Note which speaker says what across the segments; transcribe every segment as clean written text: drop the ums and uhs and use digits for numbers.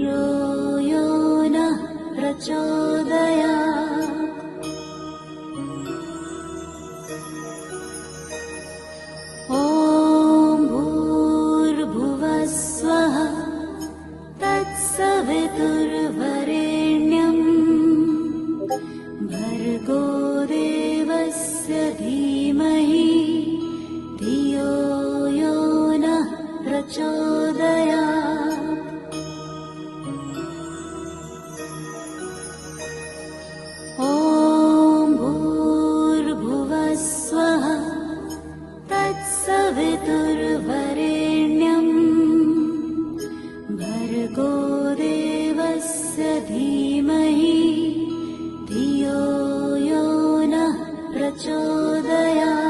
Speaker 1: यो नः प्रचोदयात्। ॐ भूर्भुवः स्वः तत्सवितुर्वरेण्यं भर्गो देवस्य धीमहि धियो यो नः प्रचोदयात्। ॐ भूर्भुवः स्वः तत्सवितुर्वरेण्यं भर्गो देवस्य धीमहि धियो यो नः प्रचोदयात्।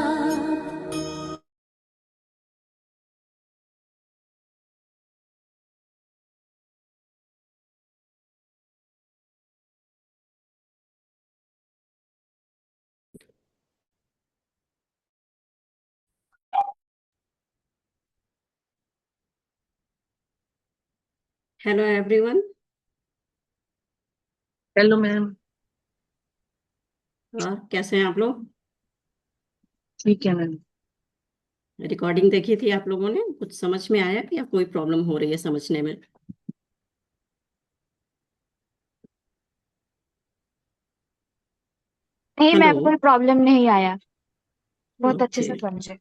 Speaker 2: Hello everyone.
Speaker 3: Hello ma'am.
Speaker 2: और कैसे हैं आप लोग?
Speaker 3: ठीक है मैम।
Speaker 2: रिकॉर्डिंग देखी थी आप लोगों ने, कुछ समझ में आया कि या कोई प्रॉब्लम हो रही है समझने में?
Speaker 4: नहीं
Speaker 2: हेलो।
Speaker 4: मैम, कोई प्रॉब्लम नहीं आया। बहुत अच्छे
Speaker 2: ओके,
Speaker 4: से समझे।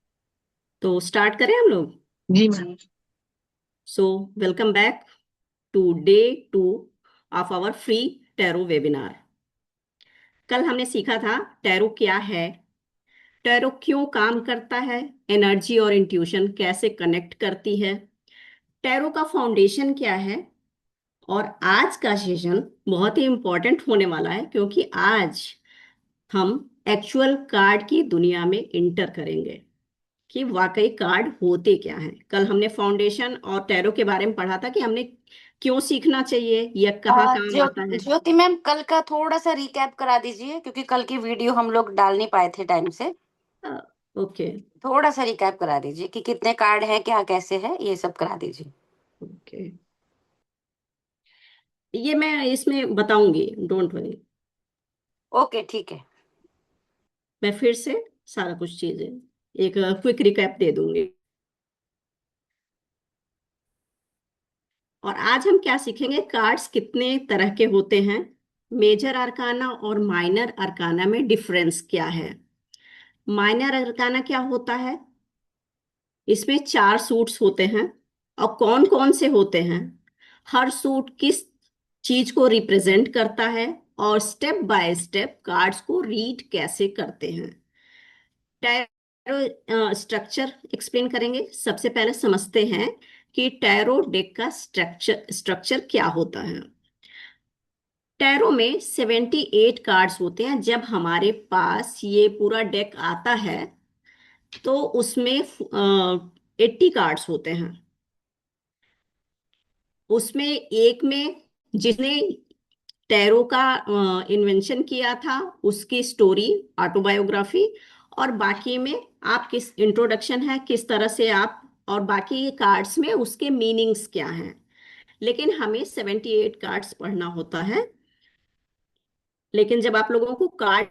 Speaker 2: तो स्टार्ट करें हम लोग।
Speaker 3: जी ma'am.
Speaker 2: So welcome back to day 2 of our free tarot webinar. कल हमने सीखा था टैरो क्या है, टैरो क्यों काम करता है, एनर्जी और इंट्यूशन कैसे कनेक्ट करती है, टैरो का फाउंडेशन क्या है। और आज का सेशन बहुत ही इंपॉर्टेंट होने वाला है क्योंकि आज हम एक्चुअल कार्ड की दुनिया में इंटर करेंगे कि वाकई कार्ड होते क्या हैं। कल हमने फाउंडेशन और टैरो के बारे में पढ़ा था कि हमने क्यों सीखना चाहिए या कहाँ काम आता है।
Speaker 5: ज्योति मैम, कल का थोड़ा सा रिकैप करा दीजिए क्योंकि कल की वीडियो हम लोग डाल नहीं पाए थे टाइम से।
Speaker 2: ओके
Speaker 5: थोड़ा सा रिकैप करा दीजिए कि कितने कार्ड हैं, क्या कैसे है, ये सब करा दीजिए।
Speaker 2: ओके, ये मैं इसमें बताऊंगी, डोंट वरी।
Speaker 5: ओके ठीक है।
Speaker 2: मैं फिर से सारा कुछ चीजें एक क्विक रिकैप दे दूंगी। और आज हम क्या सीखेंगे, कार्ड्स कितने तरह के होते हैं, मेजर अरकाना और माइनर अरकाना में डिफरेंस क्या है। माइनर अरकाना क्या होता है, इसमें 4 सूट्स होते हैं। और कौन कौन से होते हैं, हर सूट किस चीज को रिप्रेजेंट करता है, और स्टेप बाय स्टेप कार्ड्स को रीड कैसे करते हैं। टैरो स्ट्रक्चर एक्सप्लेन करेंगे। सबसे पहले समझते हैं कि टैरो डेक का स्ट्रक्चर क्या होता है। टैरो में 78 कार्ड्स होते हैं। जब हमारे पास ये पूरा डेक आता है तो उसमें 80 कार्ड्स होते हैं। उसमें एक में जिसने टैरो का इन्वेंशन किया था उसकी स्टोरी, ऑटोबायोग्राफी, और बाकी में आप किस इंट्रोडक्शन है, किस तरह से आप, और बाकी कार्ड्स में उसके मीनिंग्स क्या हैं। लेकिन हमें 78 कार्ड्स पढ़ना होता है। लेकिन जब आप लोगों को कार्ड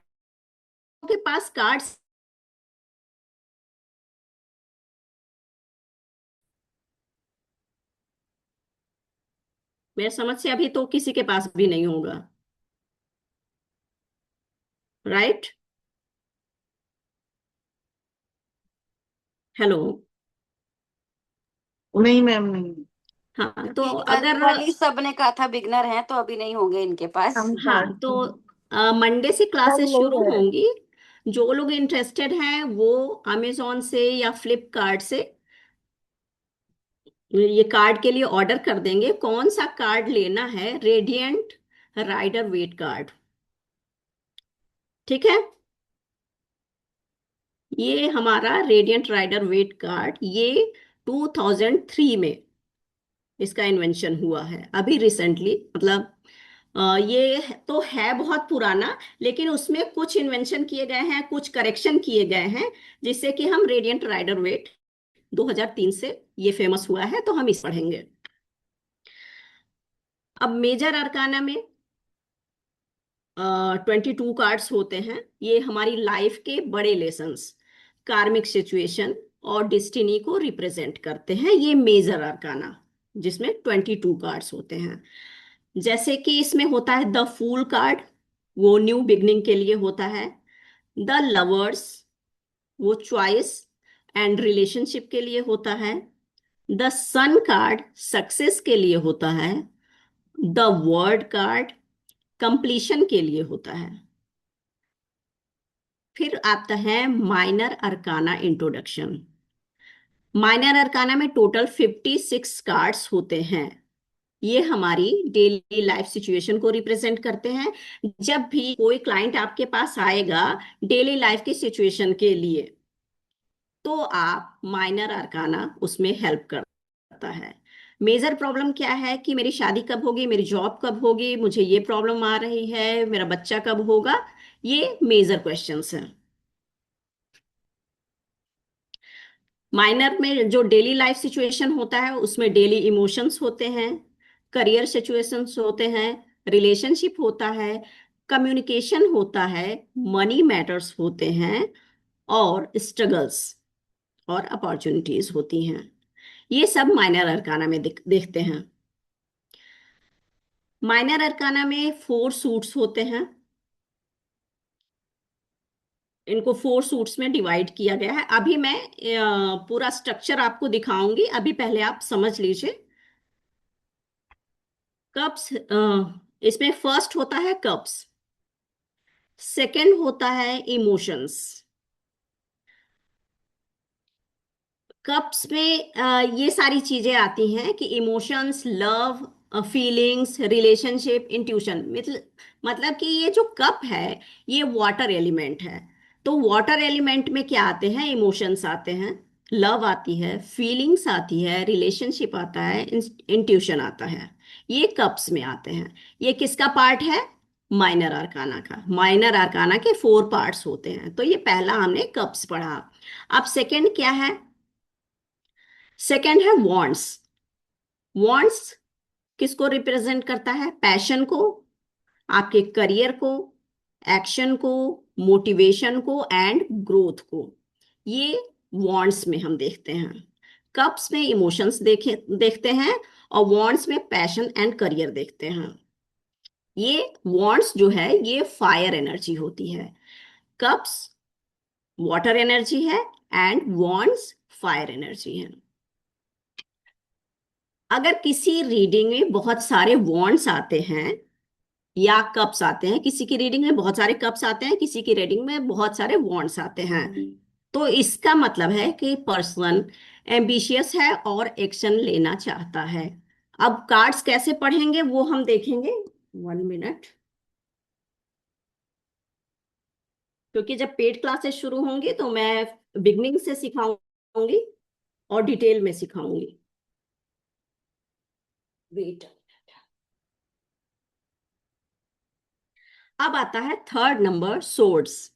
Speaker 2: के पास कार्ड्स, मेरे समझ से अभी तो किसी के पास भी नहीं होगा, राइट? हेलो।
Speaker 3: नहीं मैम, नहीं।
Speaker 2: हाँ, तो
Speaker 5: कल
Speaker 2: अगर
Speaker 5: कल ही सबने कहा था बिगनर हैं तो अभी नहीं होंगे इनके पास।
Speaker 3: हम
Speaker 2: हाँ,
Speaker 3: कार्ड
Speaker 2: तो मंडे से क्लासेस
Speaker 4: नहीं
Speaker 2: शुरू
Speaker 4: है।
Speaker 2: होंगी। जो लोग इंटरेस्टेड हैं वो अमेजोन से या फ्लिपकार्ट से ये कार्ड के लिए ऑर्डर कर देंगे। कौन सा कार्ड लेना है, रेडियंट राइडर वेट कार्ड, ठीक है। ये हमारा रेडियंट राइडर वेट कार्ड, ये 2003 में इसका इन्वेंशन हुआ है, अभी रिसेंटली। मतलब ये तो है बहुत पुराना, लेकिन उसमें कुछ इन्वेंशन किए गए हैं, कुछ करेक्शन किए गए हैं, जिससे कि हम रेडियंट राइडर वेट 2003 से ये फेमस हुआ है, तो हम इस पढ़ेंगे। अब मेजर अरकाना में 22 कार्ड्स होते हैं। ये हमारी लाइफ के बड़े लेसन्स, कार्मिक सिचुएशन और डेस्टिनी को रिप्रेजेंट करते हैं। ये मेजर अरकाना जिसमें 22 कार्ड्स होते हैं। जैसे कि इसमें होता है द फूल कार्ड, वो न्यू बिगनिंग के लिए होता है। द लवर्स, वो चॉइस एंड रिलेशनशिप के लिए होता है। द सन कार्ड सक्सेस के लिए होता है। द वर्ड कार्ड कंप्लीशन के लिए होता है। फिर आता है minor arcana introduction. Minor arcana में टोटल 56 कार्ड्स होते हैं। ये हमारी डेली लाइफ सिचुएशन को रिप्रेजेंट करते हैं। जब भी कोई क्लाइंट आपके पास आएगा डेली लाइफ की सिचुएशन के लिए, तो आप माइनर अरकाना उसमें हेल्प करता है। मेजर प्रॉब्लम क्या है कि मेरी शादी कब होगी, मेरी जॉब कब होगी, मुझे ये प्रॉब्लम आ रही है, मेरा बच्चा कब होगा, ये मेजर क्वेश्चंस हैं। माइनर में जो डेली लाइफ सिचुएशन होता है उसमें डेली इमोशंस होते हैं, करियर सिचुएशंस होते हैं, रिलेशनशिप होता है, कम्युनिकेशन होता है, मनी मैटर्स होते हैं और स्ट्रगल्स और अपॉर्चुनिटीज होती हैं। ये सब माइनर अरकाना में देखते हैं। माइनर अरकाना में 4 सूट्स होते हैं। इनको 4 सूट्स में डिवाइड किया गया है। अभी मैं पूरा स्ट्रक्चर आपको दिखाऊंगी, अभी पहले आप समझ लीजिए। कप्स, इसमें फर्स्ट होता है कप्स, सेकंड होता है इमोशंस। कप्स में ये सारी चीजें आती हैं कि emotions, love, feelings, relationship, intuition. मतलब कि ये जो कप है ये वाटर एलिमेंट है। तो वाटर एलिमेंट में क्या आते हैं? इमोशंस आते हैं, लव आती है, फीलिंग्स आती है, रिलेशनशिप आता है, इंट्यूशन आता है। ये कप्स में आते हैं। ये किसका पार्ट है? माइनर आर्काना का। माइनर आर्काना के 4 पार्ट्स होते हैं। तो ये पहला हमने कप्स पढ़ा। अब सेकंड क्या है? सेकंड है वॉन्ट्स। वॉन्ट्स किसको रिप्रेजेंट करता है? पैशन को, आपके करियर को, एक्शन को, मोटिवेशन को एंड ग्रोथ को। ये वॉन्ट्स में हम देखते हैं। कप्स में इमोशंस देखते हैं और वॉन्ट्स में पैशन एंड करियर देखते हैं। ये वॉन्ट्स जो है ये फायर एनर्जी होती है। कप्स वाटर एनर्जी है एंड वॉन्ट्स फायर एनर्जी है। अगर किसी रीडिंग में बहुत सारे वॉन्ट्स आते हैं या कप्स आते हैं, किसी की रीडिंग में बहुत सारे कप्स आते हैं, किसी की रीडिंग में बहुत सारे वॉन्ट्स आते हैं, तो इसका मतलब है कि पर्सन एम्बिशियस है और एक्शन लेना चाहता है। अब कार्ड्स कैसे पढ़ेंगे वो हम देखेंगे। 1 मिनट, क्योंकि जब पेड क्लासेस शुरू होंगी तो मैं बिगनिंग से सिखाऊंगी और डिटेल में सिखाऊंगी। वेट। अब आता है थर्ड नंबर, सोर्ड्स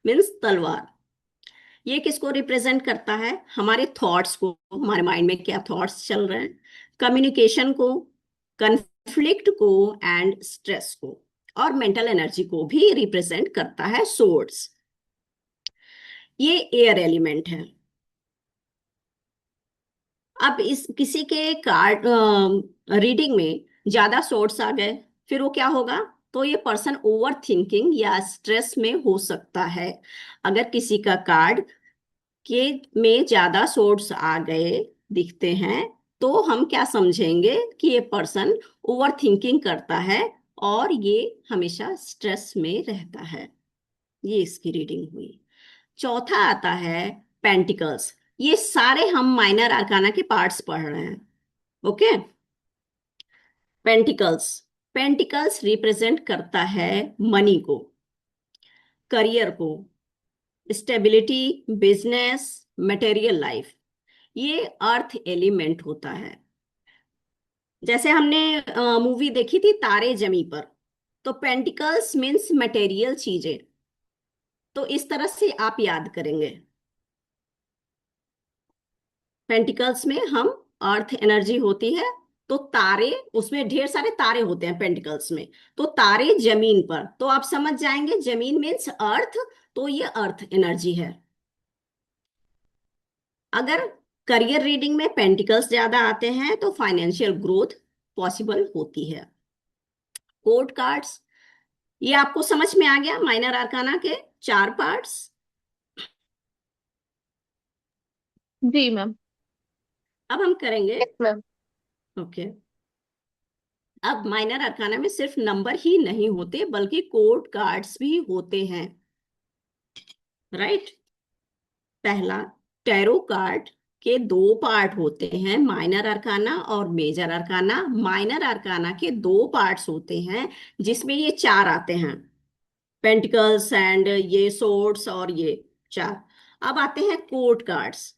Speaker 2: मीन्स तलवार। ये किसको रिप्रेजेंट करता है? हमारे थॉट्स को, हमारे माइंड में क्या थॉट्स चल रहे हैं, कम्युनिकेशन को, कन्फ्लिक्ट को एंड स्ट्रेस को, और मेंटल एनर्जी को भी रिप्रेजेंट करता है सोर्ड्स। ये एयर एलिमेंट है। अब इस किसी के कार्ड रीडिंग में ज्यादा सोर्ड्स आ गए, फिर वो क्या होगा? तो ये पर्सन ओवर थिंकिंग या स्ट्रेस में हो सकता है। अगर किसी का कार्ड के में ज्यादा सोर्ड्स आ गए दिखते हैं तो हम क्या समझेंगे कि ये पर्सन ओवर थिंकिंग करता है और ये हमेशा स्ट्रेस में रहता है। ये इसकी रीडिंग हुई। चौथा आता है पेंटिकल्स। ये सारे हम माइनर आर्काना के पार्ट्स पढ़ रहे हैं। ओके। पेंटिकल्स, पेंटिकल्स रिप्रेजेंट करता है मनी को, करियर को, स्टेबिलिटी, बिजनेस, मटेरियल लाइफ। ये अर्थ एलिमेंट होता है। जैसे हमने मूवी देखी थी तारे जमी पर, तो पेंटिकल्स मीन्स मटेरियल चीजें। तो इस तरह से आप याद करेंगे। पेंटिकल्स में हम अर्थ एनर्जी होती है तो तारे, उसमें ढेर सारे तारे होते हैं पेंटिकल्स में, तो तारे जमीन पर, तो आप समझ जाएंगे जमीन मीन्स अर्थ, तो ये अर्थ एनर्जी है। अगर करियर रीडिंग में पेंटिकल्स ज्यादा आते हैं तो फाइनेंशियल ग्रोथ पॉसिबल होती है। कोड कार्ड्स, ये आपको समझ में आ गया माइनर आर्काना के 4 पार्ट्स।
Speaker 4: जी मैम।
Speaker 2: अब हम करेंगे,
Speaker 4: यस मैम।
Speaker 2: ओके, अब माइनर अरकाना में सिर्फ नंबर ही नहीं होते बल्कि कोड कार्ड्स भी होते हैं, राइट। पहला, टैरो कार्ड के 2 पार्ट होते हैं, माइनर अरकाना और मेजर अरकाना। माइनर अरकाना के 2 पार्ट्स होते हैं जिसमें ये 4 आते हैं, पेंटिकल्स एंड ये सोर्ड्स और ये 4। अब आते हैं कोड कार्ड्स।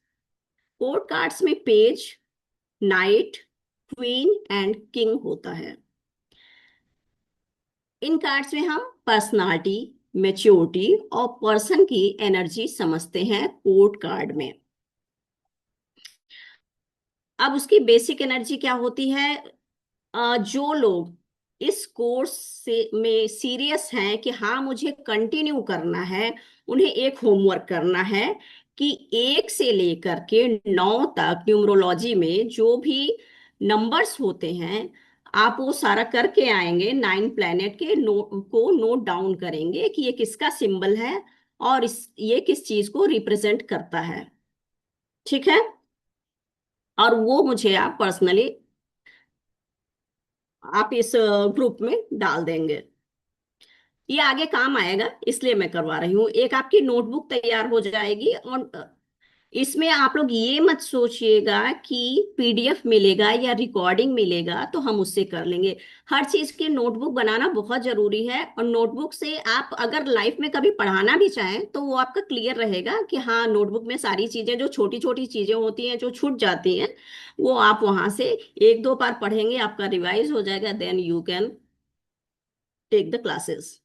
Speaker 2: कोड कार्ड्स में page, night, queen and king होता है। इन कार्ड्स में हम पर्सनालिटी, मैच्योरिटी और पर्सन की एनर्जी समझते हैं कोड कार्ड में। अब उसकी बेसिक एनर्जी क्या होती है? जो लोग इस कोर्स से में सीरियस हैं कि हाँ मुझे कंटिन्यू करना है, उन्हें एक होमवर्क करना है कि 1 से लेकर के 9 तक न्यूमरोलॉजी में जो भी नंबर्स होते हैं आप वो सारा करके आएंगे, 9 प्लैनेट के को नोट डाउन करेंगे कि ये किसका सिंबल है और ये किस चीज को रिप्रेजेंट करता है, ठीक है। और वो मुझे आप पर्सनली आप इस ग्रुप में डाल देंगे, ये आगे काम आएगा इसलिए मैं करवा रही हूँ। एक आपकी नोटबुक तैयार हो जाएगी और इसमें आप लोग ये मत सोचिएगा कि पीडीएफ मिलेगा या रिकॉर्डिंग मिलेगा तो हम उससे कर लेंगे। हर चीज की नोटबुक बनाना बहुत जरूरी है, और नोटबुक से आप अगर लाइफ में कभी पढ़ाना भी चाहें तो वो आपका क्लियर रहेगा कि हाँ नोटबुक में सारी चीजें, जो छोटी छोटी चीजें होती हैं जो छूट जाती हैं, वो आप वहां से 1-2 बार पढ़ेंगे, आपका रिवाइज हो जाएगा, then you can take the classes.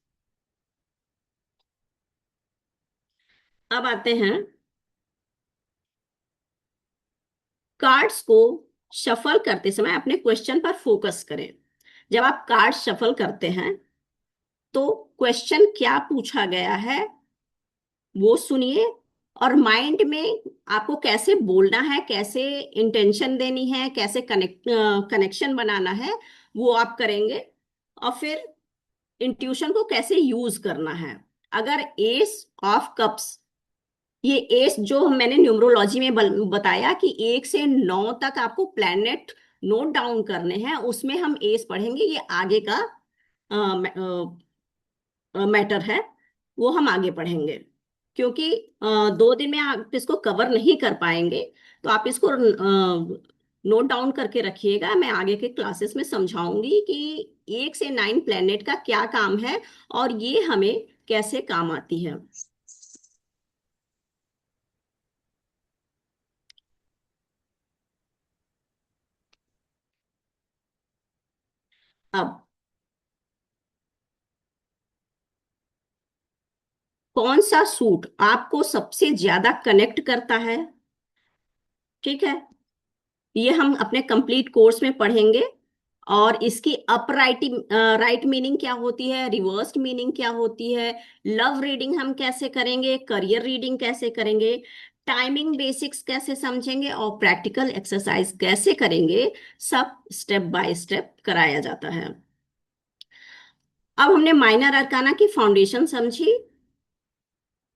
Speaker 2: अब आते हैं कार्ड्स को शफल करते समय अपने क्वेश्चन पर फोकस करें। जब आप कार्ड शफल करते हैं तो क्वेश्चन क्या पूछा गया है वो सुनिए, और माइंड में आपको कैसे बोलना है, कैसे इंटेंशन देनी है, कैसे कनेक्शन बनाना है वो आप करेंगे। और फिर इंट्यूशन को कैसे यूज करना है। अगर एस ऑफ कप्स, ये एस जो मैंने न्यूमरोलॉजी में बताया कि 1 से 9 तक आपको प्लैनेट नोट डाउन करने हैं, उसमें हम एस पढ़ेंगे, ये आगे का मैटर है, वो हम आगे पढ़ेंगे। क्योंकि 2 दिन में आप इसको कवर नहीं कर पाएंगे, तो आप इसको नोट डाउन करके रखिएगा। मैं आगे के क्लासेस में समझाऊंगी कि 1 से 9 प्लैनेट का क्या काम है और ये हमें कैसे काम आती है। अब कौन सा सूट आपको सबसे ज्यादा कनेक्ट करता है, ठीक है, ये हम अपने कंप्लीट कोर्स में पढ़ेंगे। और इसकी अपराइटिंग राइट मीनिंग क्या होती है, रिवर्स्ड मीनिंग क्या होती है, लव रीडिंग हम कैसे करेंगे, करियर रीडिंग कैसे करेंगे, टाइमिंग बेसिक्स कैसे समझेंगे और प्रैक्टिकल एक्सरसाइज कैसे करेंगे, सब स्टेप बाय स्टेप कराया जाता है। अब हमने माइनर अरकाना की फाउंडेशन समझी।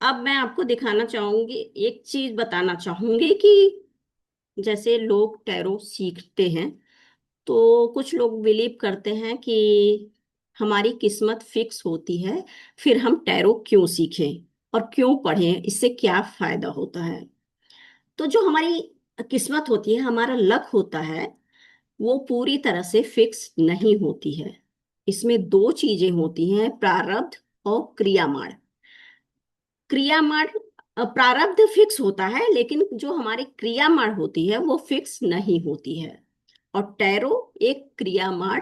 Speaker 2: अब मैं आपको दिखाना चाहूंगी, एक चीज बताना चाहूंगी कि जैसे लोग टैरो सीखते हैं तो कुछ लोग बिलीव करते हैं कि हमारी किस्मत फिक्स होती है, फिर हम टैरो क्यों सीखें और क्यों पढ़ें, इससे क्या फायदा होता है। तो जो हमारी किस्मत होती है, हमारा लक होता है, वो पूरी तरह से फिक्स नहीं होती है। इसमें 2 चीजें होती हैं, प्रारब्ध और क्रियामाण। क्रियामाण, प्रारब्ध फिक्स होता है लेकिन जो हमारी क्रियामाण होती है वो फिक्स नहीं होती है। और टैरो एक क्रियामाण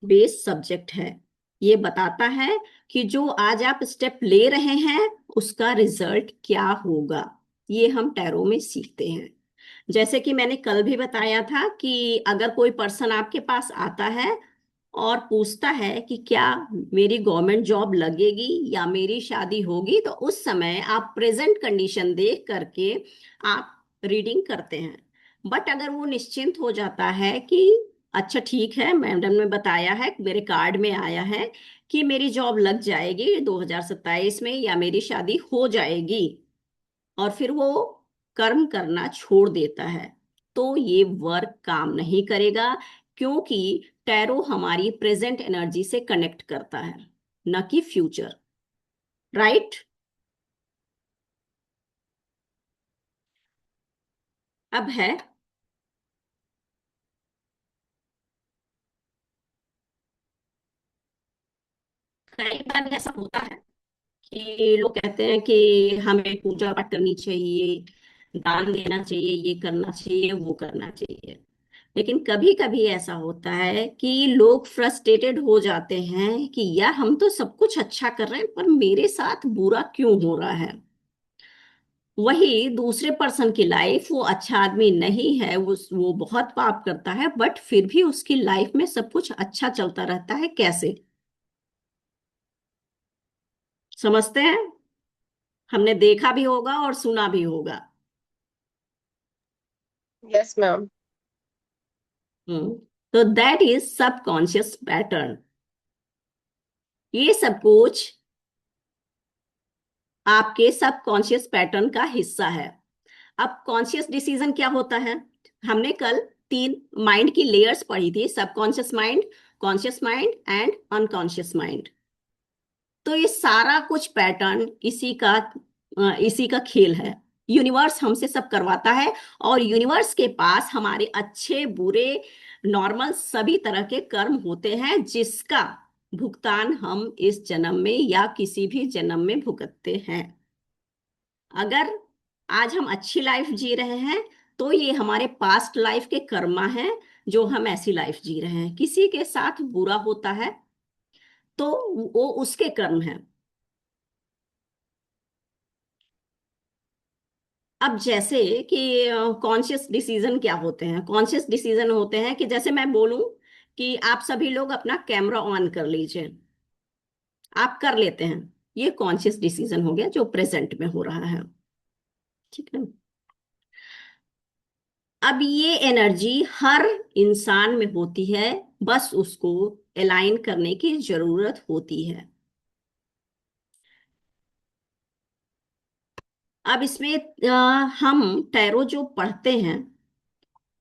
Speaker 2: बेस्ड सब्जेक्ट है, ये बताता है कि जो आज आप स्टेप ले रहे हैं उसका रिजल्ट क्या होगा, ये हम टैरो में सीखते हैं। जैसे कि मैंने कल भी बताया था कि अगर कोई पर्सन आपके पास आता है और पूछता है कि क्या मेरी गवर्नमेंट जॉब लगेगी या मेरी शादी होगी, तो उस समय आप प्रेजेंट कंडीशन देख करके आप रीडिंग करते हैं। बट अगर वो निश्चिंत हो जाता है कि अच्छा ठीक है, मैडम ने बताया है, मेरे कार्ड में आया है कि मेरी जॉब लग जाएगी 2027 में या मेरी शादी हो जाएगी, और फिर वो कर्म करना छोड़ देता है, तो ये वर्क काम नहीं करेगा, क्योंकि टैरो हमारी प्रेजेंट एनर्जी से कनेक्ट करता है, न कि फ्यूचर। राइट? अब है, कई बार ऐसा होता है कि लोग कहते हैं कि हमें पूजा पाठ करनी चाहिए, दान देना चाहिए, ये करना चाहिए, वो करना चाहिए। लेकिन कभी कभी ऐसा होता है कि लोग फ्रस्ट्रेटेड हो जाते हैं कि यार हम तो सब कुछ अच्छा कर रहे हैं, पर मेरे साथ बुरा क्यों हो रहा है। वही दूसरे पर्सन की लाइफ, वो अच्छा आदमी नहीं है, वो बहुत पाप करता है, बट फिर भी उसकी लाइफ में सब कुछ अच्छा चलता रहता है। कैसे? समझते हैं? हमने देखा भी होगा और सुना भी होगा।
Speaker 4: Yes ma'am.
Speaker 2: हम्म। तो दैट इज सबकॉन्शियस पैटर्न। ये सब कुछ आपके सबकॉन्शियस पैटर्न का हिस्सा है। अब कॉन्शियस डिसीजन क्या होता है? हमने कल 3 माइंड की लेयर्स पढ़ी थी, subconscious mind, conscious mind and unconscious mind. तो ये सारा कुछ पैटर्न इसी का खेल है। यूनिवर्स हमसे सब करवाता है, और यूनिवर्स के पास हमारे अच्छे बुरे नॉर्मल सभी तरह के कर्म होते हैं, जिसका भुगतान हम इस जन्म में या किसी भी जन्म में भुगतते हैं। अगर आज हम अच्छी लाइफ जी रहे हैं, तो ये हमारे पास्ट लाइफ के कर्मा हैं, जो हम ऐसी लाइफ जी रहे हैं। किसी के साथ बुरा होता है तो वो उसके कर्म हैं। अब जैसे कि कॉन्शियस डिसीजन क्या होते हैं? कॉन्शियस डिसीजन होते हैं कि जैसे मैं बोलूं कि आप सभी लोग अपना कैमरा ऑन कर लीजिए, आप कर लेते हैं, ये कॉन्शियस डिसीजन हो गया जो प्रेजेंट में हो रहा है। ठीक है? अब ये एनर्जी हर इंसान में होती है, बस उसको अलाइन करने की जरूरत होती है। अब इसमें हम टैरो जो पढ़ते हैं,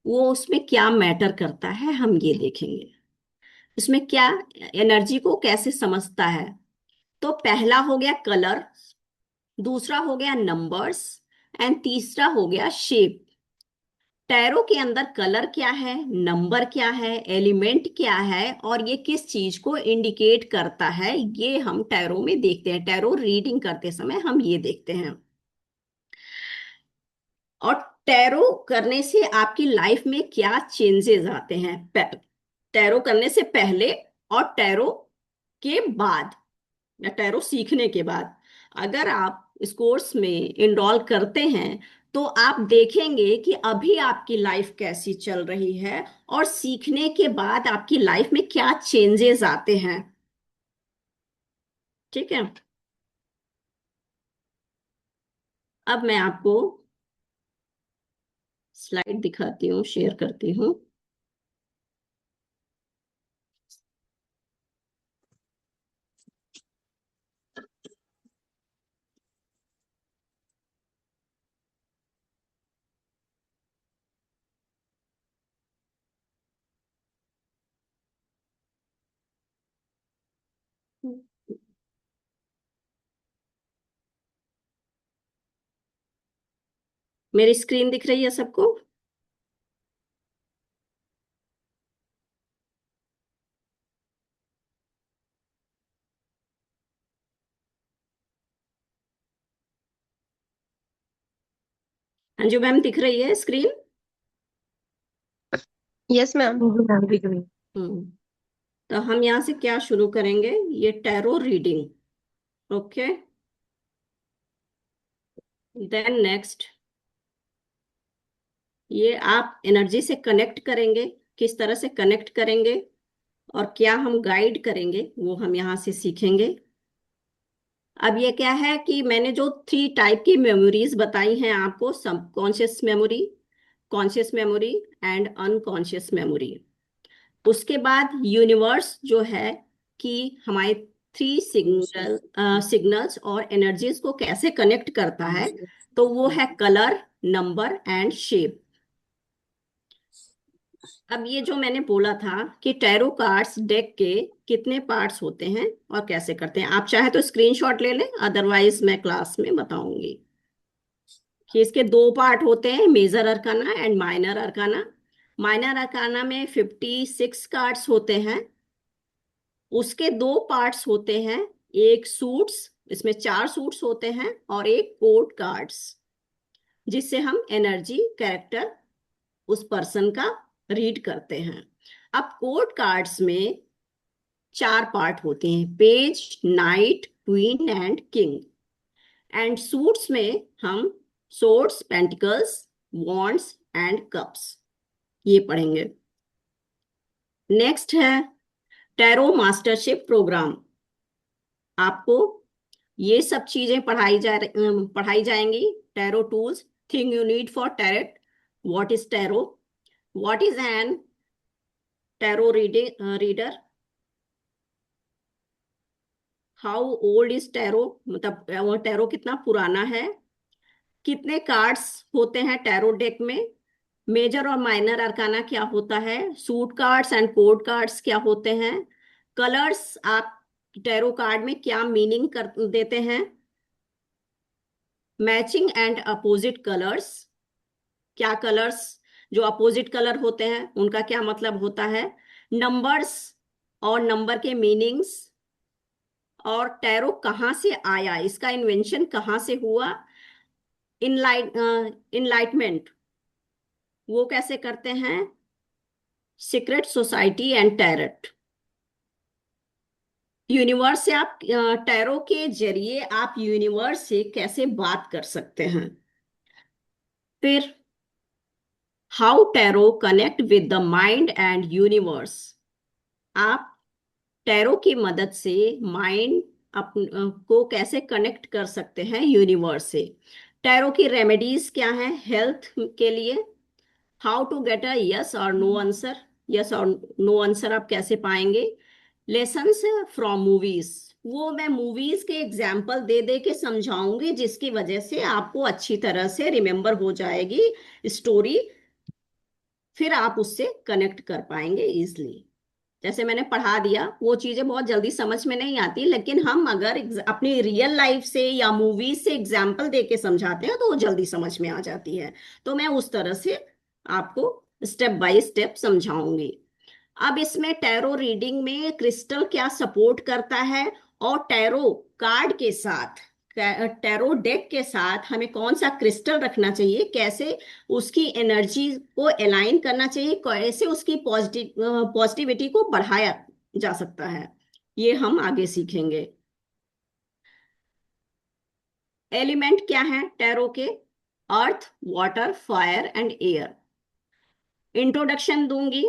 Speaker 2: वो उसमें क्या मैटर करता है हम ये देखेंगे। इसमें क्या एनर्जी को कैसे समझता है। तो पहला हो गया कलर, दूसरा हो गया नंबर्स, एंड तीसरा हो गया शेप। टैरो के अंदर कलर क्या है, नंबर क्या है, एलिमेंट क्या है, और ये किस चीज को इंडिकेट करता है, ये हम टैरो में देखते हैं। टैरो रीडिंग करते समय हम ये देखते हैं। और टैरो करने से आपकी लाइफ में क्या चेंजेस आते हैं, टैरो करने से पहले और टैरो के बाद, या टैरो सीखने के बाद। अगर आप इस कोर्स में इनरोल करते हैं, तो आप देखेंगे कि अभी आपकी लाइफ कैसी चल रही है, और सीखने के बाद आपकी लाइफ में क्या चेंजेस आते हैं। ठीक है? अब मैं आपको स्लाइड दिखाती हूँ, शेयर करती हूँ। मेरी स्क्रीन दिख रही है सबको? अंजू मैम दिख रही है स्क्रीन?
Speaker 4: Yes ma'am.
Speaker 3: मैम दिख रही।
Speaker 2: हम्म। तो हम यहाँ से क्या शुरू करेंगे, ये tarot reading. Okay, then next ये आप एनर्जी से कनेक्ट करेंगे, किस तरह से कनेक्ट करेंगे और क्या हम गाइड करेंगे वो हम यहाँ से सीखेंगे। अब ये क्या है कि मैंने जो 3 टाइप की मेमोरीज बताई हैं आपको, subconscious memory, conscious memory and unconscious memory. उसके बाद यूनिवर्स जो है कि हमारे 3 सिग्नल्स और एनर्जीज को कैसे कनेक्ट करता है, तो वो है कलर, नंबर एंड शेप। अब ये जो मैंने बोला था कि टैरो कार्ड्स डेक के कितने पार्ट्स होते हैं और कैसे करते हैं, आप चाहे तो स्क्रीनशॉट ले लें, अदरवाइज मैं क्लास में बताऊंगी कि इसके 2 पार्ट होते हैं, major arcana and minor arcana. Minor arcana में 56 कार्ड्स होते हैं। उसके 2 पार्ट्स होते हैं, एक सूट्स, इसमें 4 सूट्स होते हैं, और एक कोड कार्ड्स, जिससे हम एनर्जी कैरेक्टर उस पर्सन का रीड करते हैं। अब कोड कार्ड्स में 4 पार्ट होते हैं, page, night, queen and king. And suits में हम swords, pentacles, wands and cups ये पढ़ेंगे। नेक्स्ट है टैरो मास्टरशिप प्रोग्राम। आपको ये सब चीजें पढ़ाई जाएंगी। Tarot tools, thing you need for tarot, what is tarot, what is an tarot reader, how old is tarot, मतलब टैरो कितना पुराना है, कितने कार्ड्स होते हैं टैरो डेक में, मेजर और माइनर अरकाना क्या होता है, suit cards and code cards क्या होते हैं, कलर्स आप टैरो कार्ड में क्या मीनिंग कर देते हैं, मैचिंग एंड अपोजिट कलर्स, क्या कलर्स जो अपोजिट कलर होते हैं उनका क्या मतलब होता है, नंबर्स और नंबर के मीनिंग्स, और टैरो कहाँ से आया, इसका इन्वेंशन कहाँ से हुआ, इनलाइटमेंट वो कैसे करते हैं, secret society and tarot. Universe से आप टैरो के जरिए आप यूनिवर्स से कैसे बात कर सकते हैं। फिर how tarot connect with the mind and universe, आप टैरो की मदद से माइंड को कैसे कनेक्ट कर सकते हैं यूनिवर्स से। टैरो की रेमेडीज क्या है हेल्थ के लिए, how to get a yes और नो आंसर, यस और नो आंसर आप कैसे पाएंगे, लेसन्स फ्रॉम मूवीज, वो मैं मूवीज के एग्जाम्पल दे दे के समझाऊंगी, जिसकी वजह से आपको अच्छी तरह से रिमेम्बर हो जाएगी स्टोरी, फिर आप उससे कनेक्ट कर पाएंगे इजली। जैसे मैंने पढ़ा दिया वो चीजें बहुत जल्दी समझ में नहीं आती, लेकिन हम अगर अपनी रियल लाइफ से या मूवीज से एग्जाम्पल दे के समझाते हैं तो वो जल्दी समझ में आ जाती है। तो मैं उस तरह से आपको स्टेप बाय स्टेप समझाऊंगी। अब इसमें टैरो रीडिंग में क्रिस्टल क्या सपोर्ट करता है, और टैरो कार्ड के साथ, टैरो डेक के साथ हमें कौन सा क्रिस्टल रखना चाहिए, कैसे उसकी एनर्जी को अलाइन करना चाहिए, कैसे उसकी पॉजिटिविटी को बढ़ाया जा सकता है, ये हम आगे सीखेंगे। एलिमेंट क्या है टैरो के, earth, water, fire and air. Introduction दूंगी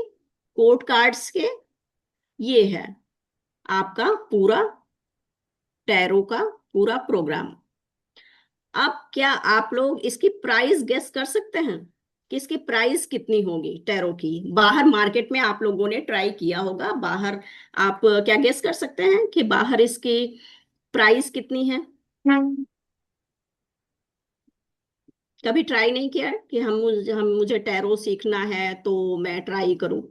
Speaker 2: कोड कार्ड्स के। ये है आपका पूरा टैरो का पूरा प्रोग्राम। अब क्या आप लोग इसकी प्राइस गेस कर सकते हैं कि इसकी प्राइस कितनी होगी टैरो की, बाहर मार्केट में आप लोगों ने ट्राई किया होगा, बाहर आप क्या गेस कर सकते हैं कि बाहर इसकी प्राइस कितनी है, कभी ट्राई नहीं किया है कि हम मुझे टैरो सीखना है तो मैं ट्राई करूं।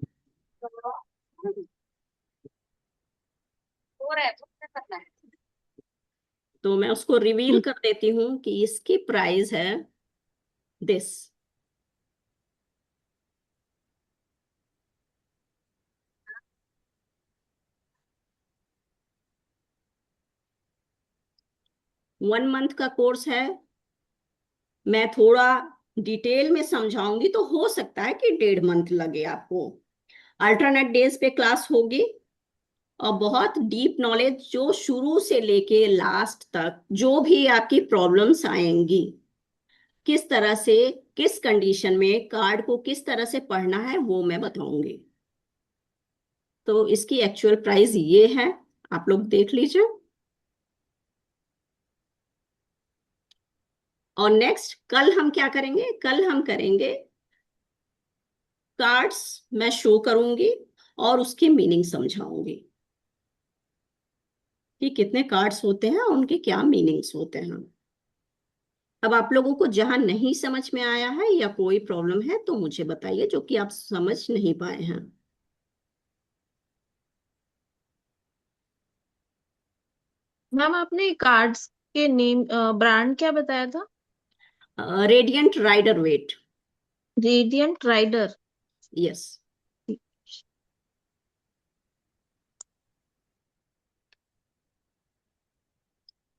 Speaker 2: तो मैं उसको रिवील कर देती हूँ कि इसकी प्राइस है दिस। वन मंथ का कोर्स है, मैं थोड़ा डिटेल में समझाऊंगी तो हो सकता है कि 1.5 मंथ लगे आपको। अल्टरनेट डेज पे क्लास होगी, और बहुत डीप नॉलेज जो शुरू से लेके लास्ट तक जो भी आपकी प्रॉब्लम्स आएंगी, किस तरह से किस कंडीशन में कार्ड को किस तरह से पढ़ना है वो मैं बताऊंगी। तो इसकी एक्चुअल प्राइस ये है, आप लोग देख लीजिए। और नेक्स्ट कल हम क्या करेंगे, कल हम करेंगे कार्ड्स मैं शो करूंगी और उसकी मीनिंग समझाऊंगी कि कितने कार्ड्स होते हैं और उनके क्या मीनिंग्स होते हैं। अब आप लोगों को जहां नहीं समझ में आया है या कोई प्रॉब्लम है तो मुझे बताइए, जो कि आप समझ नहीं पाए हैं।
Speaker 4: मैम आपने कार्ड्स के नेम ब्रांड क्या बताया था?
Speaker 2: Radiant Rider Waite.
Speaker 4: Radiant Rider.
Speaker 2: Yes.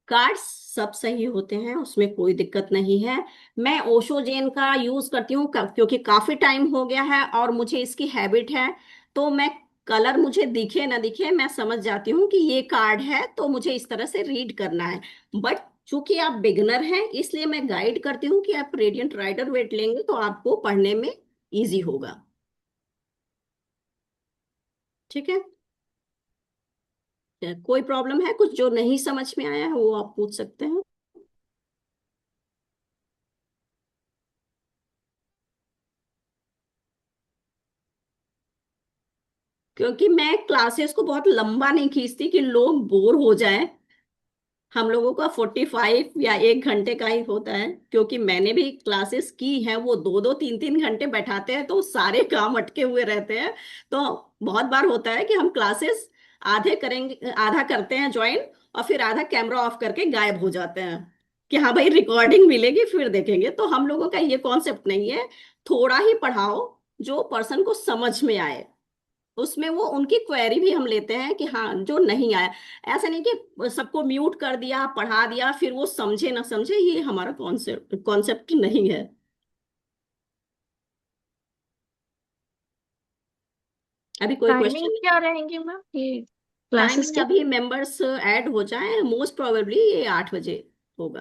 Speaker 2: Cards सब सही होते हैं, उसमें कोई दिक्कत नहीं है। मैं ओशो जेन का यूज करती हूँ क्योंकि काफी टाइम हो गया है और मुझे इसकी हैबिट है। तो मैं कलर मुझे दिखे ना दिखे मैं समझ जाती हूँ कि ये कार्ड है तो मुझे इस तरह से रीड करना है। बट चूंकि आप बिगनर हैं इसलिए मैं गाइड करती हूँ कि आप रेडियंट राइडर वेट लेंगे तो आपको पढ़ने में इजी होगा। ठीक है। कोई प्रॉब्लम है कुछ जो नहीं समझ में आया है वो आप पूछ सकते हैं। क्योंकि मैं क्लासेस को बहुत लंबा नहीं खींचती कि लोग बोर हो जाएं। हम लोगों का 45 या 1 घंटे का ही होता है, क्योंकि मैंने भी क्लासेस की हैं, वो 2-2 3-3 घंटे बैठाते हैं तो सारे काम अटके हुए रहते हैं। तो बहुत बार होता है कि हम क्लासेस आधे करेंगे, आधा करते हैं ज्वाइन और फिर आधा कैमरा ऑफ करके गायब हो जाते हैं कि हाँ भाई रिकॉर्डिंग मिलेगी फिर देखेंगे। तो हम लोगों का ये कॉन्सेप्ट नहीं है। थोड़ा ही पढ़ाओ जो पर्सन को समझ में आए। उसमें वो उनकी क्वेरी भी हम लेते हैं कि हाँ जो नहीं आया। ऐसा नहीं कि सबको म्यूट कर दिया पढ़ा दिया फिर वो समझे ना समझे, ये हमारा कॉन्सेप्ट कॉन्सेप्ट नहीं है। अभी कोई
Speaker 4: टाइमिंग
Speaker 2: क्वेश्चन?
Speaker 4: क्या रहेंगे मैम ये क्लासेस
Speaker 2: टाइमिंग
Speaker 4: के?
Speaker 2: अभी मेंबर्स ऐड हो जाएं, मोस्ट प्रोबेबली ये 8 बजे होगा।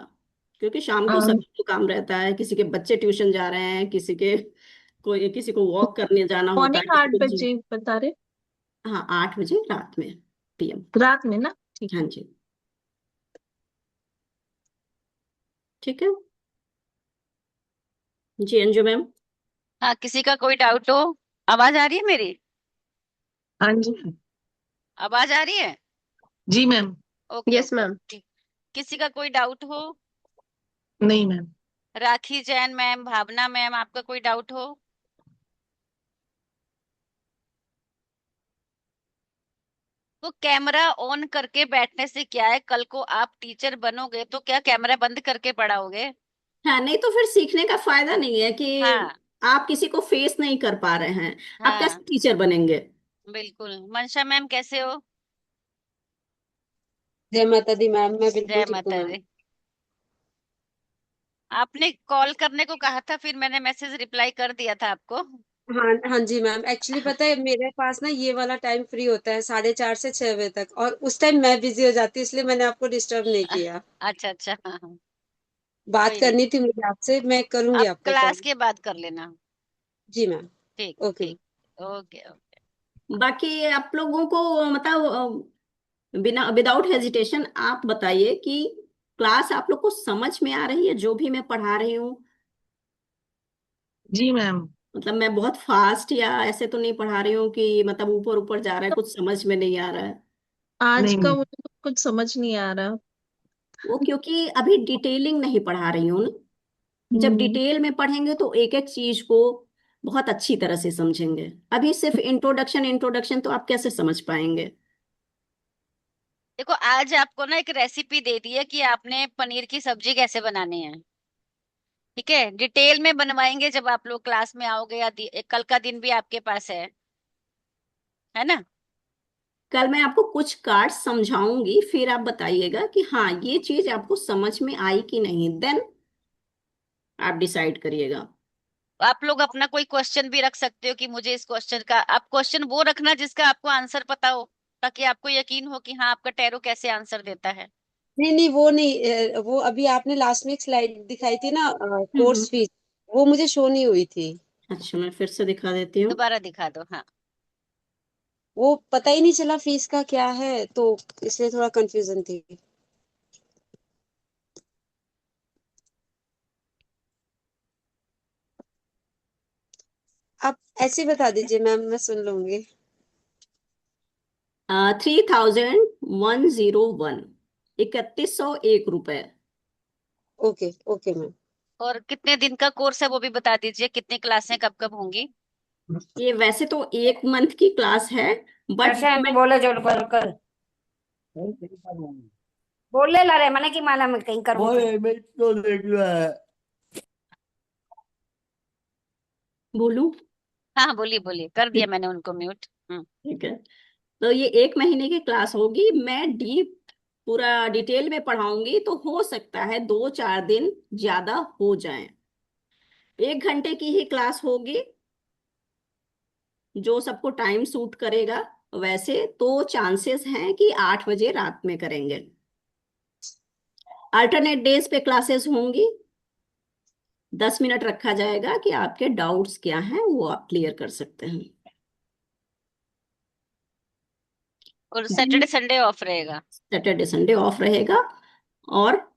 Speaker 2: क्योंकि शाम को सभी को काम रहता है, किसी के बच्चे ट्यूशन जा रहे हैं, किसी के कोई किसी को वॉक करने जाना होता है,
Speaker 4: मॉर्निंग
Speaker 2: किसी
Speaker 4: आठ
Speaker 2: को
Speaker 4: बजे बता रहे?
Speaker 2: हाँ 8 बजे रात में, PM।
Speaker 4: रात में ना? ठीक
Speaker 2: हाँ
Speaker 4: है।
Speaker 2: जी। ठीक है जी अंजू मैम।
Speaker 5: हाँ, किसी का कोई डाउट हो? आवाज आ रही है मेरी?
Speaker 3: हाँ जी।
Speaker 5: आवाज आ रही है?
Speaker 3: जी ma'am.
Speaker 5: Okay
Speaker 4: yes
Speaker 5: okay
Speaker 4: ma'am.
Speaker 5: ठीक। किसी का कोई डाउट हो?
Speaker 3: नहीं ma'am.
Speaker 5: Rakhi Jain ma'am, Bhavna ma'am, आपका कोई डाउट हो? तो कैमरा ऑन करके बैठने से क्या है, कल को आप टीचर बनोगे तो क्या कैमरा बंद करके पढ़ाओगे?
Speaker 2: हाँ नहीं तो फिर सीखने का फायदा नहीं है कि
Speaker 5: हाँ
Speaker 2: आप किसी को फेस नहीं कर पा रहे हैं। आप
Speaker 5: हाँ
Speaker 2: कैसे टीचर बनेंगे?
Speaker 5: बिल्कुल। मनशा मैम कैसे हो?
Speaker 6: जय माता दी मैम, मैं बिल्कुल
Speaker 5: जय
Speaker 6: ठीक हूँ
Speaker 5: माता
Speaker 6: मैम।
Speaker 5: दी। आपने कॉल करने को कहा था, फिर मैंने मैसेज रिप्लाई कर दिया था आपको।
Speaker 6: हाँ हाँ जी मैम, एक्चुअली पता है मेरे पास ना ये वाला टाइम फ्री होता है 4:30 से 6 बजे तक, और उस टाइम मैं बिजी हो जाती हूँ, इसलिए मैंने आपको डिस्टर्ब नहीं किया।
Speaker 5: अच्छा अच्छा, हाँ हाँ।
Speaker 6: बात
Speaker 5: कोई नहीं,
Speaker 6: करनी थी मुझे आपसे, मैं करूंगी
Speaker 5: आप
Speaker 6: आपको
Speaker 5: क्लास
Speaker 6: कॉल।
Speaker 5: के बाद कर लेना।
Speaker 6: जी मैम।
Speaker 5: ठीक
Speaker 6: ओके मैम।
Speaker 5: ठीक। Okay okay.
Speaker 2: बाकी आप लोगों को मतलब बिना विदाउट हेजिटेशन आप बताइए कि क्लास आप लोग को समझ में आ रही है जो भी मैं पढ़ा रही हूँ?
Speaker 3: जी मैम।
Speaker 2: मतलब मैं बहुत फास्ट या ऐसे तो नहीं पढ़ा रही हूँ कि मतलब ऊपर ऊपर जा रहा है,
Speaker 4: तो
Speaker 2: कुछ समझ में नहीं आ रहा है?
Speaker 4: आज
Speaker 3: नहीं
Speaker 4: का
Speaker 3: मैम।
Speaker 4: मुझे तो कुछ समझ नहीं आ रहा।
Speaker 2: वो क्योंकि अभी डिटेलिंग नहीं पढ़ा रही हूँ ना। जब
Speaker 4: हम्म।
Speaker 2: डिटेल में पढ़ेंगे तो एक एक चीज को बहुत अच्छी तरह से समझेंगे। अभी सिर्फ इंट्रोडक्शन इंट्रोडक्शन तो आप कैसे समझ पाएंगे?
Speaker 5: देखो, आज आपको ना एक रेसिपी दे दी है कि आपने पनीर की सब्जी कैसे बनानी है। ठीक है, डिटेल में बनवाएंगे जब आप लोग क्लास में आओगे, या कल का दिन भी आपके पास है ना?
Speaker 2: कल मैं आपको कुछ कार्ड समझाऊंगी फिर आप बताइएगा कि हाँ ये चीज आपको समझ में आई कि नहीं, देन आप डिसाइड करिएगा।
Speaker 5: आप लोग अपना कोई क्वेश्चन भी रख सकते हो कि मुझे इस क्वेश्चन का, आप क्वेश्चन वो रखना जिसका आपको आंसर पता हो, ताकि आपको यकीन हो कि हाँ आपका टैरो कैसे आंसर देता है।
Speaker 6: नहीं नहीं, वो नहीं, वो अभी आपने लास्ट में एक स्लाइड दिखाई थी ना,
Speaker 2: हम्म।
Speaker 6: Course fees. वो मुझे शो नहीं हुई थी।
Speaker 2: अच्छा, मैं फिर से दिखा देती हूँ।
Speaker 5: दोबारा दिखा दो। हाँ,
Speaker 6: वो पता ही नहीं चला फीस का क्या है, तो इसलिए थोड़ा कंफ्यूजन थी। आप ऐसे ही बता दीजिए मैम, मैं सुन लूंगी।
Speaker 2: 3101, 3101 रुपए।
Speaker 6: Okay okay ma'am.
Speaker 5: और कितने दिन का कोर्स है वो भी बता दीजिए, कितनी क्लासें कब कब होंगी?
Speaker 2: ये वैसे तो 1 मंथ की क्लास है, बट
Speaker 7: ऐसे बोले जो कर कर बोले ला रे मने की माला में कहीं कर वो
Speaker 2: बोलूं?
Speaker 5: हाँ, बोलिए बोलिए, कर दिया मैंने उनको म्यूट।
Speaker 2: ठीक है। तो ये 1 महीने की क्लास होगी। मैं डीप पूरा डिटेल में पढ़ाऊंगी, तो हो सकता है 2-4 दिन ज्यादा हो जाएं। 1 घंटे की ही क्लास होगी, जो सबको टाइम सूट करेगा। वैसे तो चांसेस हैं कि 8 बजे रात में करेंगे। अल्टरनेट डेज पे क्लासेस होंगी। 10 मिनट रखा जाएगा कि आपके डाउट्स क्या हैं वो आप क्लियर कर सकते हैं।
Speaker 5: और
Speaker 2: दिन
Speaker 5: सैटरडे संडे ऑफ रहेगा?
Speaker 2: सैटरडे संडे ऑफ रहेगा। और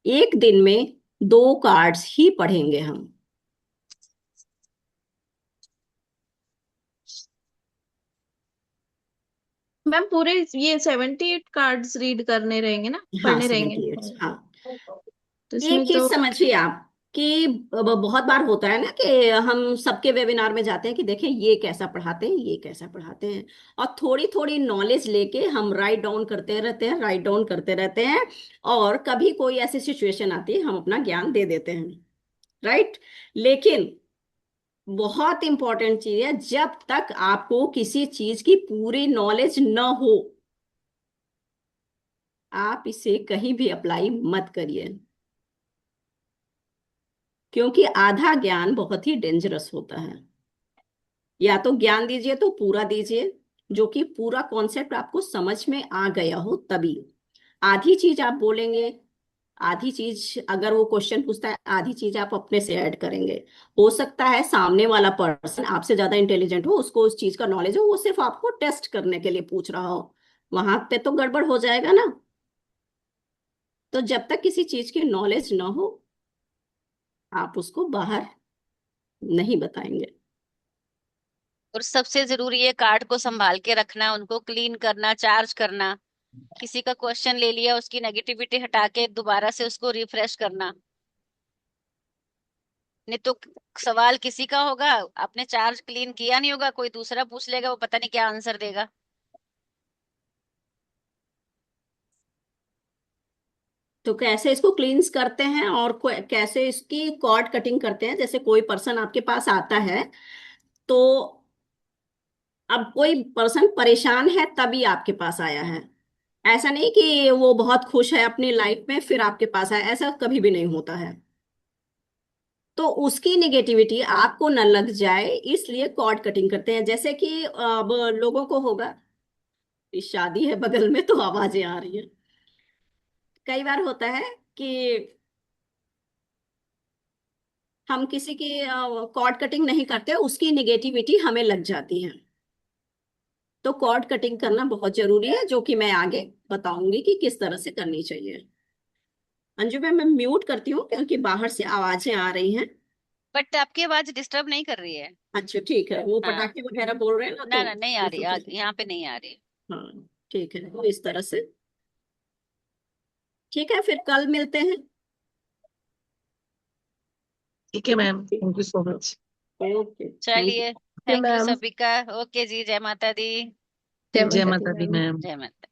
Speaker 2: एक दिन में 2 कार्ड्स ही पढ़ेंगे हम।
Speaker 4: मैम पूरे ये 78 कार्ड्स रीड करने रहेंगे ना,
Speaker 2: हाँ,
Speaker 4: पढ़ने रहेंगे?
Speaker 2: 78। हाँ,
Speaker 4: तो
Speaker 2: एक
Speaker 4: इसमें
Speaker 2: चीज
Speaker 4: तो
Speaker 2: समझिए आप कि बहुत बार होता है ना कि हम सबके वेबिनार में जाते हैं कि देखें ये कैसा पढ़ाते हैं, ये कैसा पढ़ाते हैं, और थोड़ी थोड़ी नॉलेज लेके हम राइट डाउन करते रहते हैं, राइट डाउन करते रहते हैं। और कभी कोई ऐसी सिचुएशन आती है, हम अपना ज्ञान दे देते हैं, राइट। लेकिन बहुत इंपॉर्टेंट चीज है, जब तक आपको किसी चीज की पूरी नॉलेज न हो, आप इसे कहीं भी अप्लाई मत करिए, क्योंकि आधा ज्ञान बहुत ही डेंजरस होता है। या तो ज्ञान दीजिए तो पूरा दीजिए, जो कि पूरा कॉन्सेप्ट आपको समझ में आ गया हो तभी। आधी चीज आप बोलेंगे, आधी चीज अगर वो क्वेश्चन पूछता है, आधी चीज आप अपने से ऐड करेंगे। हो सकता है सामने वाला पर्सन आपसे ज्यादा इंटेलिजेंट हो, उसको उस चीज का नॉलेज हो, वो सिर्फ आपको टेस्ट करने के लिए पूछ रहा हो। वहां पे तो गड़बड़ हो जाएगा ना। तो जब तक किसी चीज की नॉलेज ना हो, आप उसको बाहर नहीं बताएंगे।
Speaker 5: और सबसे जरूरी है कार्ड को संभाल के रखना, उनको क्लीन करना, चार्ज करना। किसी का क्वेश्चन ले लिया, उसकी नेगेटिविटी हटा के दोबारा से उसको रिफ्रेश करना। नहीं तो सवाल किसी का होगा, आपने चार्ज क्लीन किया नहीं होगा, कोई दूसरा पूछ लेगा, वो पता नहीं क्या आंसर देगा।
Speaker 2: तो कैसे इसको क्लींस करते हैं और कैसे इसकी कॉर्ड कटिंग करते हैं? जैसे कोई पर्सन आपके पास आता है, तो अब कोई पर्सन परेशान है तभी आपके पास आया है। ऐसा नहीं कि वो बहुत खुश है अपनी लाइफ में फिर आपके पास आया, ऐसा कभी भी नहीं होता है। तो उसकी निगेटिविटी आपको न लग जाए, इसलिए कॉर्ड कटिंग करते हैं। जैसे कि अब लोगों को होगा, इस शादी है बगल में तो आवाजें आ रही है। कई बार होता है कि हम किसी की कॉर्ड कटिंग नहीं करते, उसकी निगेटिविटी हमें लग जाती है। तो कॉर्ड कटिंग करना बहुत जरूरी है, जो कि मैं आगे बताऊंगी कि किस तरह से करनी चाहिए। अंजू मैम, मैं म्यूट करती हूँ क्योंकि बाहर से आवाजें आ रही हैं।
Speaker 5: बट आपकी आवाज डिस्टर्ब नहीं कर रही है।
Speaker 2: अच्छा, ठीक है। वो
Speaker 5: हाँ,
Speaker 2: पटाखे वगैरह बोल रहे हैं ना,
Speaker 5: ना
Speaker 2: तो
Speaker 5: ना नहीं आ
Speaker 2: इस
Speaker 5: रही,
Speaker 2: वजह से।
Speaker 5: यहाँ पे नहीं आ रही।
Speaker 2: हाँ, ठीक है। तो इस तरह से ठीक है, फिर कल मिलते हैं।
Speaker 3: ठीक है ma'am, thank you so much.
Speaker 2: Okay, thank you.
Speaker 5: चलिए, थैंक यू
Speaker 4: मैम,
Speaker 5: सभी का। ओके जी, जय माता दी।
Speaker 4: जय
Speaker 3: जय
Speaker 4: माता दी
Speaker 3: माता दी
Speaker 4: मैम।
Speaker 3: मैम।
Speaker 5: जय माता।